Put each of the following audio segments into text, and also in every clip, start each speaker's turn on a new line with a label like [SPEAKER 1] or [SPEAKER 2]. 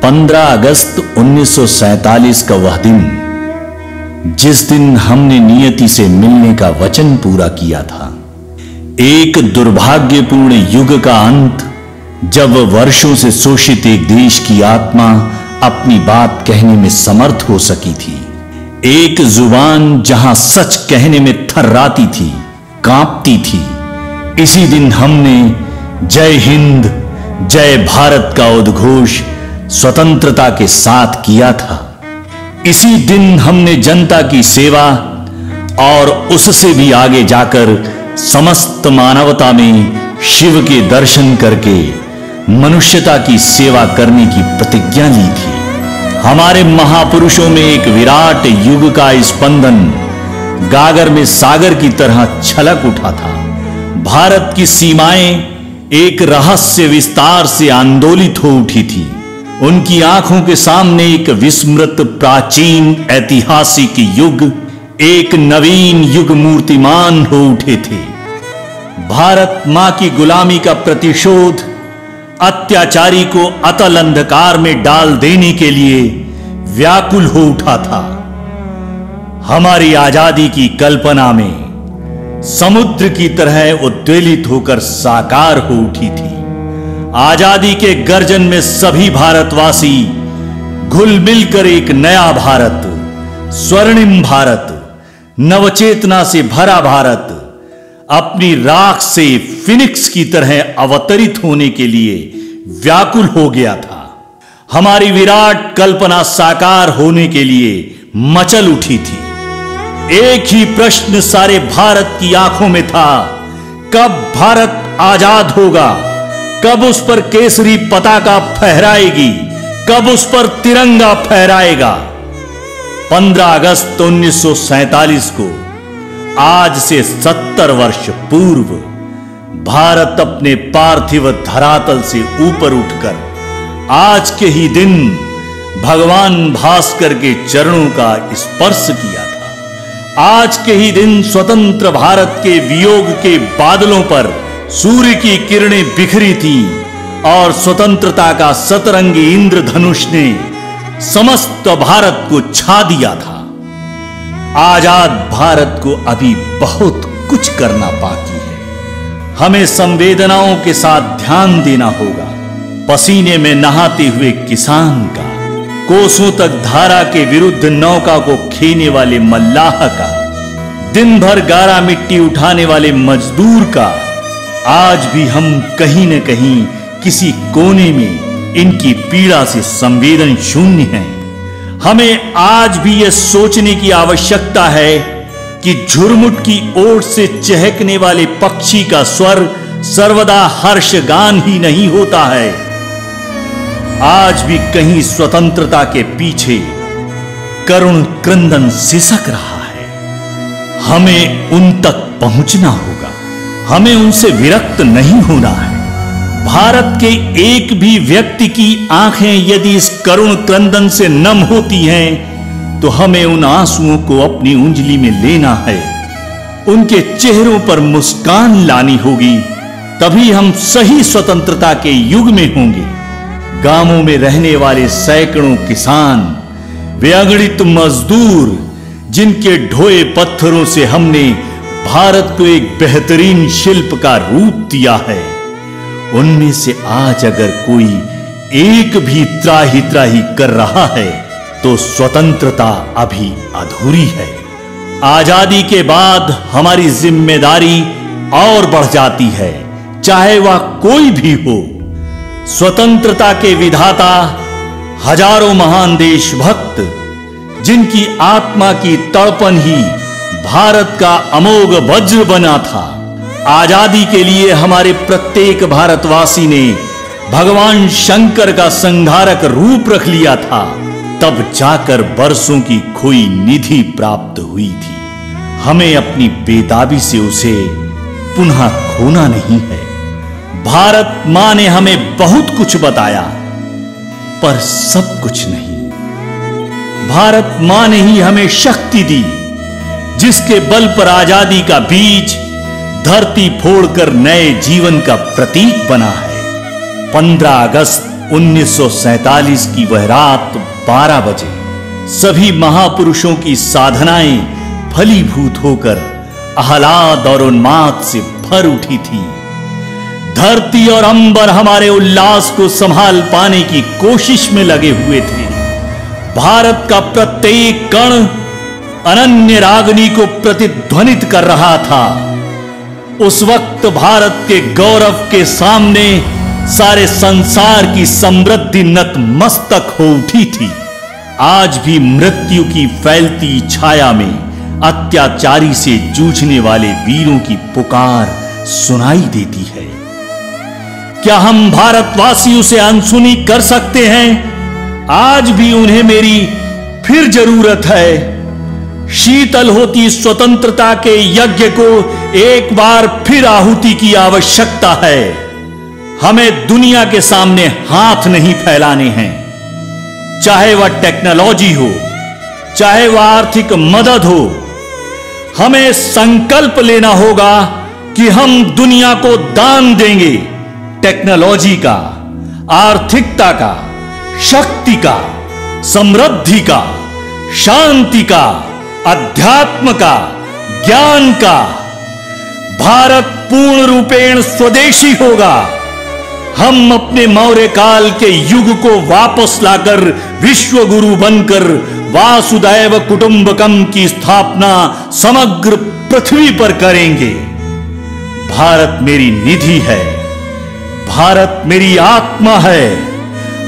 [SPEAKER 1] 15 अगस्त 1947 का वह दिन, जिस दिन हमने नियति से मिलने का वचन पूरा किया था। एक दुर्भाग्यपूर्ण युग का अंत, जब वर्षों से शोषित एक देश की आत्मा अपनी बात कहने में समर्थ हो सकी थी। एक जुबान जहां सच कहने में थर्राती थी, कांपती थी। इसी दिन हमने जय हिंद, जय भारत का उद्घोष स्वतंत्रता के साथ किया था। इसी दिन हमने जनता की सेवा और उससे भी आगे जाकर समस्त मानवता में शिव के दर्शन करके मनुष्यता की सेवा करने की प्रतिज्ञा ली थी। हमारे महापुरुषों में एक विराट युग का स्पंदन गागर में सागर की तरह छलक उठा था। भारत की सीमाएं एक रहस्य विस्तार से आंदोलित हो उठी थी। उनकी आंखों के सामने एक विस्मृत प्राचीन ऐतिहासिक युग, एक नवीन युग मूर्तिमान हो उठे थे। भारत मां की गुलामी का प्रतिशोध, अत्याचारी को अतल अंधकार में डाल देने के लिए व्याकुल हो उठा था। हमारी आजादी की कल्पना में समुद्र की तरह उद्वेलित होकर साकार हो उठी थी। आजादी के गर्जन में सभी भारतवासी घुल मिलकर एक नया भारत, स्वर्णिम भारत, नवचेतना से भरा भारत, अपनी राख से फिनिक्स की तरह अवतरित होने के लिए व्याकुल हो गया था। हमारी विराट कल्पना साकार होने के लिए मचल उठी थी। एक ही प्रश्न सारे भारत की आंखों में था, कब भारत आजाद होगा? कब उस पर केसरी पताका फहराएगी? कब उस पर तिरंगा फहराएगा? 15 अगस्त 1947 को, आज से 70 वर्ष पूर्व, भारत अपने पार्थिव धरातल से ऊपर उठकर आज के ही दिन भगवान भास्कर के चरणों का स्पर्श किया था। आज के ही दिन स्वतंत्र भारत के वियोग के बादलों पर सूर्य की किरणें बिखरी थी और स्वतंत्रता का सतरंगी इंद्रधनुष ने समस्त भारत को छा दिया था। आजाद भारत को अभी बहुत कुछ करना बाकी है। हमें संवेदनाओं के साथ ध्यान देना होगा। पसीने में नहाते हुए किसान का, कोसों तक धारा के विरुद्ध नौका को खेने वाले मल्लाह का, दिन भर गारा मिट्टी उठाने वाले मजदूर का, आज भी हम कहीं न कहीं किसी कोने में इनकी पीड़ा से संवेदन शून्य हैं। हमें आज भी यह सोचने की आवश्यकता है कि झुरमुट की ओट से चहकने वाले पक्षी का स्वर सर्वदा हर्षगान ही नहीं होता है। आज भी कहीं स्वतंत्रता के पीछे करुण क्रंदन सिसक रहा है। हमें उन तक पहुंचना होगा। हमें उनसे विरक्त नहीं होना है। भारत के एक भी व्यक्ति की आंखें यदि इस करुण क्रंदन से नम होती हैं, तो हमें उन आंसुओं को अपनी उंगली में लेना है। उनके चेहरों पर मुस्कान लानी होगी, तभी हम सही स्वतंत्रता के युग में होंगे। गांवों में रहने वाले सैकड़ों किसान, वे अगणित मजदूर, जिनके ढोए पत्थरों से हमने भारत को एक बेहतरीन शिल्प का रूप दिया है, उनमें से आज अगर कोई एक भी त्राही त्राही कर रहा है, तो स्वतंत्रता अभी अधूरी है। आजादी के बाद हमारी जिम्मेदारी और बढ़ जाती है, चाहे वह कोई भी हो। स्वतंत्रता के विधाता हजारों महान देशभक्त, जिनकी आत्मा की तड़पन ही भारत का अमोघ वज्र बना था। आजादी के लिए हमारे प्रत्येक भारतवासी ने भगवान शंकर का संहारक रूप रख लिया था, तब जाकर बरसों की खोई निधि प्राप्त हुई थी। हमें अपनी बेताबी से उसे पुनः खोना नहीं है। भारत मां ने हमें बहुत कुछ बताया, पर सब कुछ नहीं। भारत मां ने ही हमें शक्ति दी, जिसके बल पर आजादी का बीज धरती फोड़कर नए जीवन का प्रतीक बना है। 15 अगस्त 1947 की वह रात 12 बजे सभी महापुरुषों की साधनाएं फलीभूत होकर आह्लाद और उन्माद से भर उठी थी। धरती और अंबर हमारे उल्लास को संभाल पाने की कोशिश में लगे हुए थे। भारत का प्रत्येक कण अनन्य रागनी को प्रतिध्वनित कर रहा था। उस वक्त भारत के गौरव के सामने सारे संसार की समृद्धि नतमस्तक हो उठी थी। आज भी मृत्यु की फैलती छाया में अत्याचारी से जूझने वाले वीरों की पुकार सुनाई देती है। क्या हम भारतवासी उसे अनसुनी कर सकते हैं? आज भी उन्हें मेरी फिर जरूरत है। शीतल होती स्वतंत्रता के यज्ञ को एक बार फिर आहुति की आवश्यकता है। हमें दुनिया के सामने हाथ नहीं फैलाने हैं, चाहे वह टेक्नोलॉजी हो, चाहे वह आर्थिक मदद हो। हमें संकल्प लेना होगा कि हम दुनिया को दान देंगे, टेक्नोलॉजी का, आर्थिकता का, शक्ति का, समृद्धि का, शांति का, अध्यात्म का, ज्ञान का। भारत पूर्ण रूपेण स्वदेशी होगा। हम अपने मौर्य काल के युग को वापस लाकर विश्व गुरु बनकर वासुदैव कुटुंबकम की स्थापना समग्र पृथ्वी पर करेंगे। भारत मेरी निधि है, भारत मेरी आत्मा है।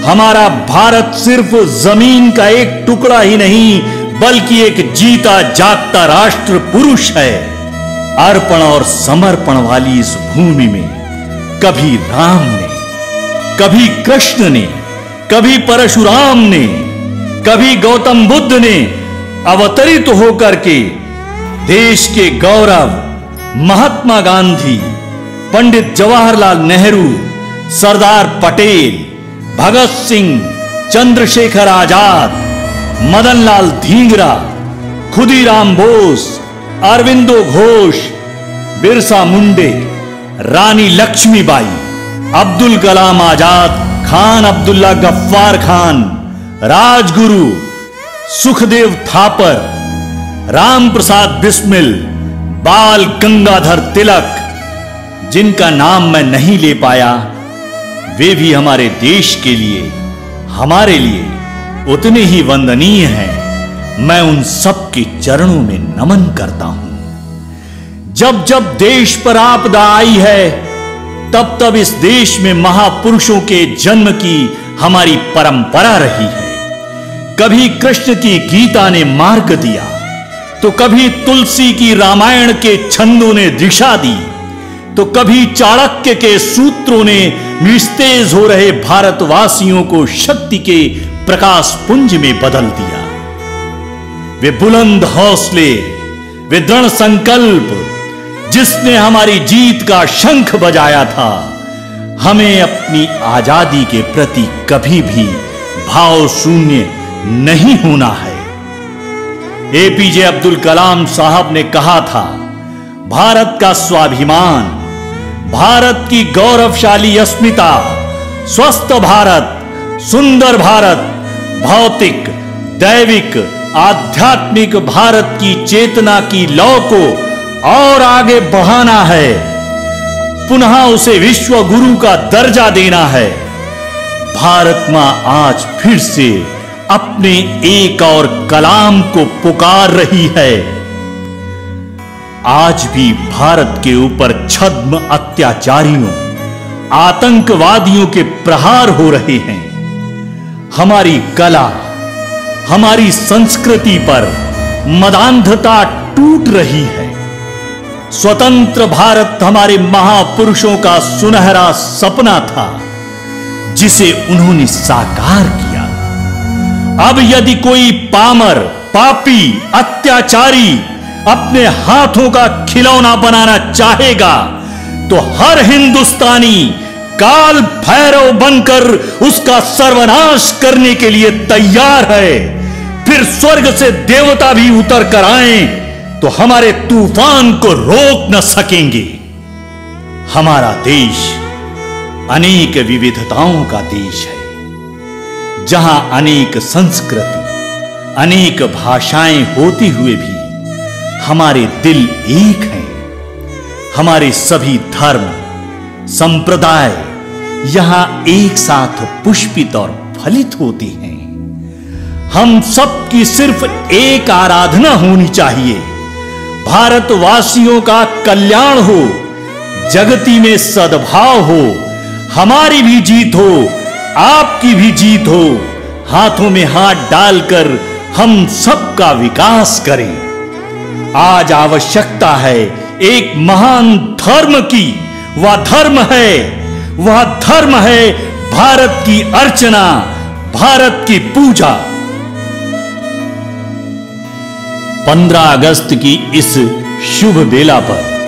[SPEAKER 1] हमारा भारत सिर्फ जमीन का एक टुकड़ा ही नहीं बल्कि एक जीता जागता राष्ट्र पुरुष है। अर्पण और समर्पण वाली इस भूमि में कभी राम ने, कभी कृष्ण ने, कभी परशुराम ने, कभी गौतम बुद्ध ने अवतरित होकर के देश के गौरव महात्मा गांधी, पंडित जवाहरलाल नेहरू, सरदार पटेल, भगत सिंह, चंद्रशेखर आजाद, मदनलाल धींगरा, खुदीराम बोस, अरविंदो घोष, बिरसा मुंडे, रानी लक्ष्मीबाई, अब्दुल कलाम आजाद, खान अब्दुल्ला गफ्फार खान, राजगुरु, सुखदेव थापर, राम प्रसाद बिस्मिल, बाल गंगाधर तिलक, जिनका नाम मैं नहीं ले पाया, वे भी हमारे देश के लिए, हमारे लिए उतने ही वंदनीय हैं। मैं उन सब के चरणों में नमन करता हूं। जब जब देश पर आपदा आई है, तब तब इस देश में महापुरुषों के जन्म की हमारी परंपरा रही है। कभी कृष्ण की गीता ने मार्ग दिया, तो कभी तुलसी की रामायण के छंदों ने दिशा दी, तो कभी चाणक्य के सूत्रों ने निस्तेज हो रहे भारतवासियों को शक्ति के प्रकाश पुंज में बदल दिया। वे बुलंद हौसले, वे दृढ़ संकल्प, जिसने हमारी जीत का शंख बजाया था, हमें अपनी आजादी के प्रति कभी भी भाव शून्य नहीं होना है। एपीजे अब्दुल कलाम साहब ने कहा था, भारत का स्वाभिमान, भारत की गौरवशाली अस्मिता, स्वस्थ भारत, सुंदर भारत, भौतिक, दैविक, आध्यात्मिक भारत की चेतना की लौ को और आगे बढ़ाना है। पुनः उसे विश्व गुरु का दर्जा देना है। भारत मां आज फिर से अपने एक और कलाम को पुकार रही है। आज भी भारत के ऊपर छद्म अत्याचारियों, आतंकवादियों के प्रहार हो रहे हैं। हमारी कला, हमारी संस्कृति पर मदांधता टूट रही है। स्वतंत्र भारत हमारे महापुरुषों का सुनहरा सपना था, जिसे उन्होंने साकार किया। अब यदि कोई पामर, पापी, अत्याचारी अपने हाथों का खिलौना बनाना चाहेगा, तो हर हिंदुस्तानी काल भैरव बनकर उसका सर्वनाश करने के लिए तैयार है। फिर स्वर्ग से देवता भी उतर कर आए तो हमारे तूफान को रोक न सकेंगे। हमारा देश अनेक विविधताओं का देश है। जहां अनेक संस्कृति, अनेक भाषाएं होते हुए भी हमारे दिल एक हैं। हमारे सभी धर्म, संप्रदाय यहां एक साथ पुष्पित और फलित होते हैं। हम सबकी सिर्फ एक आराधना होनी चाहिए, भारतवासियों का कल्याण हो, जगती में सद्भाव हो, हमारी भी जीत हो, आपकी भी जीत हो। हाथों में हाथ डालकर हम सबका विकास करें। आज आवश्यकता है एक महान धर्म की। वह धर्म है भारत की अर्चना, भारत की पूजा। 15 अगस्त की इस शुभ बेला पर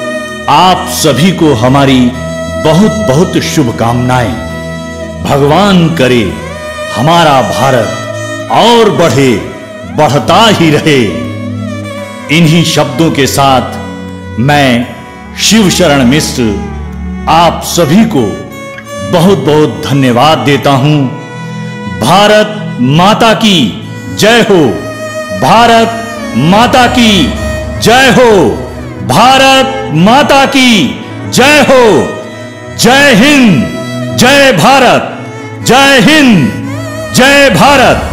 [SPEAKER 1] आप सभी को हमारी बहुत बहुत शुभकामनाएं। भगवान करे हमारा भारत और बढ़े, बढ़ता ही रहे। इन्हीं शब्दों के साथ मैं शिवशरण मिश्र आप सभी को बहुत बहुत धन्यवाद देता हूं। भारत माता की जय हो, भारत माता की जय हो, भारत माता की जय हो। जय हिंद, जय भारत, जय हिंद, जय भारत।